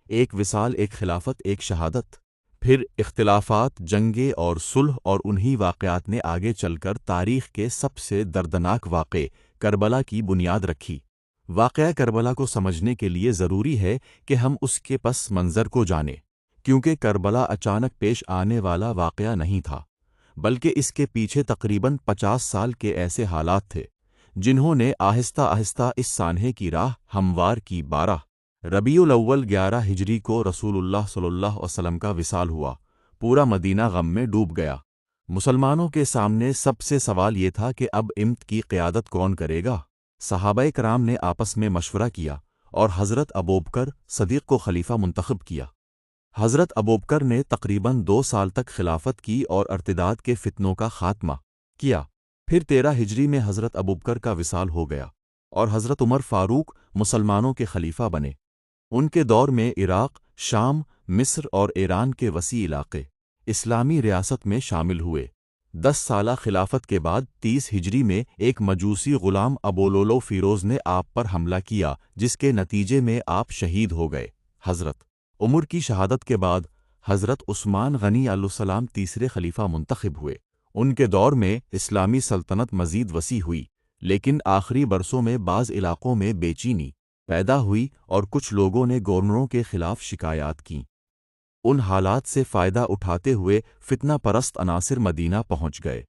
ایک وصال، ایک خلافت، ایک شہادت۔ پھر اختلافات، جنگیں اور صلح، اور انہی واقعات نے آگے چل کر تاریخ کے سب سے دردناک واقعے کربلا کی بنیاد رکھی۔ واقعہ کربلا کو سمجھنے کے لیے ضروری ہے کہ ہم اس کے پس منظر کو جانیں، کیونکہ کربلا اچانک پیش آنے والا واقعہ نہیں تھا، بلکہ اس کے پیچھے تقریباً 50 سال کے ایسے حالات تھے جنہوں نے آہستہ آہستہ اس سانحے کی راہ ہموار کی۔ 12 ربیع الاول 11 ہجری کو رسول اللہ صلی اللہ علیہ وسلم کا وصال ہوا۔ پورا مدینہ غم میں ڈوب گیا۔ مسلمانوں کے سامنے سب سے سوال یہ تھا کہ اب امت کی قیادت کون کرے گا؟ صحابہ کرام نے آپس میں مشورہ کیا اور حضرت ابوبکر صدیق کو خلیفہ منتخب کیا۔ حضرت ابوبکر نے تقریباً 2 سال تک خلافت کی اور ارتداد کے فتنوں کا خاتمہ کیا۔ پھر 13 ہجری میں حضرت ابوبکر کا وصال ہو گیا اور حضرت عمر فاروق مسلمانوں کے خلیفہ بنے۔ ان کے دور میں عراق، شام، مصر اور ایران کے وسیع علاقے اسلامی ریاست میں شامل ہوئے۔ 10 سالہ خلافت کے بعد 30 ہجری میں ایک مجوسی غلام ابولولو فیروز نے آپ پر حملہ کیا، جس کے نتیجے میں آپ شہید ہو گئے۔ حضرت عمر کی شہادت کے بعد حضرت عثمان غنی علیہ السلام تیسرے خلیفہ منتخب ہوئے۔ ان کے دور میں اسلامی سلطنت مزید وسیع ہوئی، لیکن آخری برسوں میں بعض علاقوں میں بے چینی پیدا ہوئی اور کچھ لوگوں نے گورنروں کے خلاف شکایات کیں۔ ان حالات سے فائدہ اٹھاتے ہوئے فتنہ پرست عناصر مدینہ پہنچ گئے۔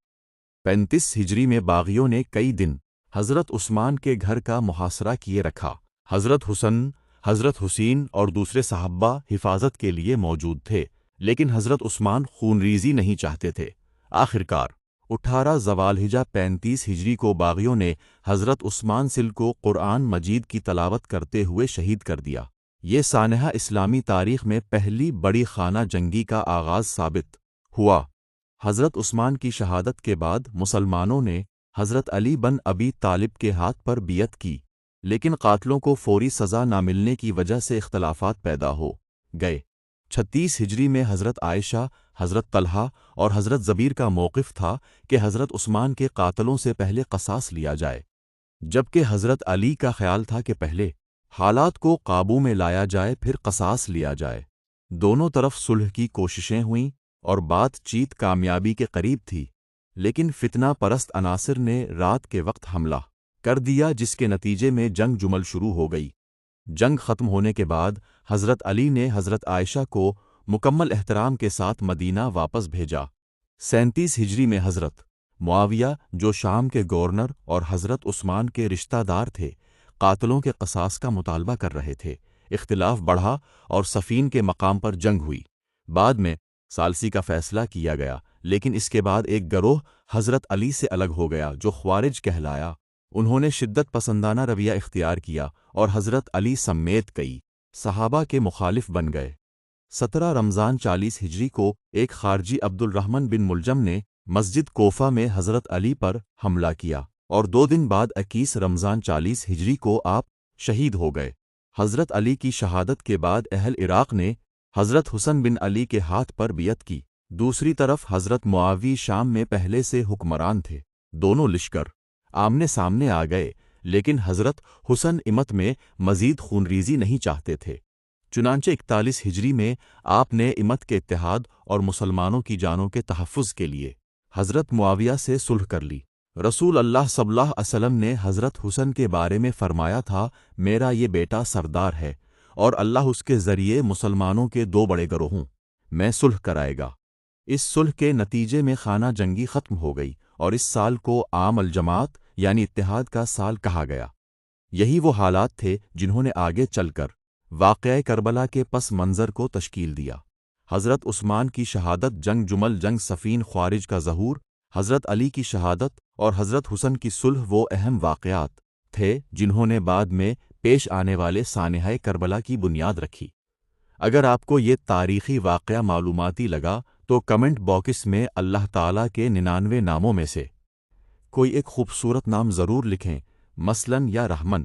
35 ہجری میں باغیوں نے کئی دن حضرت عثمان کے گھر کا محاصرہ کیے رکھا۔ حضرت حسن، حضرت حسین اور دوسرے صحابہ حفاظت کے لیے موجود تھے، لیکن حضرت عثمان خونریزی نہیں چاہتے تھے۔ آخرکار 18 ذوالحجہ 35 ہجری کو باغیوں نے حضرت عثمان سل کو قرآن مجید کی تلاوت کرتے ہوئے شہید کر دیا۔ یہ سانحہ اسلامی تاریخ میں پہلی بڑی خانہ جنگی کا آغاز ثابت ہوا۔ حضرت عثمان کی شہادت کے بعد مسلمانوں نے حضرت علی بن ابی طالب کے ہاتھ پر بیعت کی، لیکن قاتلوں کو فوری سزا نہ ملنے کی وجہ سے اختلافات پیدا ہو گئے۔ 36 ہجری میں حضرت عائشہ، حضرت طلحہ اور حضرت زبیر کا موقف تھا کہ حضرت عثمان کے قاتلوں سے پہلے قصاص لیا جائے، جبکہ حضرت علی کا خیال تھا کہ پہلے حالات کو قابو میں لایا جائے پھر قصاص لیا جائے۔ دونوں طرف صلح کی کوششیں ہوئیں اور بات چیت کامیابی کے قریب تھی، لیکن فتنہ پرست عناصر نے رات کے وقت حملہ کر دیا، جس کے نتیجے میں جنگ جمل شروع ہو گئی۔ جنگ ختم ہونے کے بعد حضرت علی نے حضرت عائشہ کو مکمل احترام کے ساتھ مدینہ واپس بھیجا۔ 37 ہجری میں حضرت معاویہ، جو شام کے گورنر اور حضرت عثمان کے رشتہ دار تھے، قاتلوں کے قصاص کا مطالبہ کر رہے تھے۔ اختلاف بڑھا اور صفین کے مقام پر جنگ ہوئی۔ بعد میں ثالثی کا فیصلہ کیا گیا، لیکن اس کے بعد ایک گروہ حضرت علی سے الگ ہو گیا جو خوارج کہلایا۔ انہوں نے شدت پسندانہ رویہ اختیار کیا اور حضرت علی سمیت کئی صحابہ کے مخالف بن گئے۔ 17 رمضان 40 ہجری کو ایک خارجی عبد الرحمن بن ملجم نے مسجد کوفہ میں حضرت علی پر حملہ کیا اور 2 دن بعد 21 رمضان 40 ہجری کو آپ شہید ہو گئے۔ حضرت علی کی شہادت کے بعد اہل عراق نے حضرت حسن بن علی کے ہاتھ پر بیعت کی۔ دوسری طرف حضرت معاویہ شام میں پہلے سے حکمران تھے۔ دونوں لشکر آمنے سامنے آ گئے، لیکن حضرت حسن امت میں مزید خونریزی نہیں چاہتے تھے۔ چنانچہ 41 ہجری میں آپ نے امت کے اتحاد اور مسلمانوں کی جانوں کے تحفظ کے لیے حضرت معاویہ سے صلح کر لی۔ رسول اللہ صلی اللہ علیہ وسلم نے حضرت حسن کے بارے میں فرمایا تھا، میرا یہ بیٹا سردار ہے اور اللہ اس کے ذریعے مسلمانوں کے 2 بڑے گروہوں میں صلح کرائے گا۔ اس صلح کے نتیجے میں خانہ جنگی ختم ہو گئی اور اس سال کو عام الجماعت یعنی اتحاد کا سال کہا گیا۔ یہی وہ حالات تھے جنہوں نے آگے چل کر واقعہ کربلا کے پس منظر کو تشکیل دیا۔ حضرت عثمان کی شہادت، جنگ جمل، جنگ صفین، خوارج کا ظہور، حضرت علی کی شہادت اور حضرت حسن کی صلح وہ اہم واقعات تھے جنہوں نے بعد میں پیش آنے والے سانحہ کربلا کی بنیاد رکھی۔ اگر آپ کو یہ تاریخی واقعہ معلوماتی لگا تو کمنٹ باکس میں اللہ تعالیٰ کے 99 ناموں میں سے کوئی ایک خوبصورت نام ضرور لکھیں، مثلاً یا رحمن۔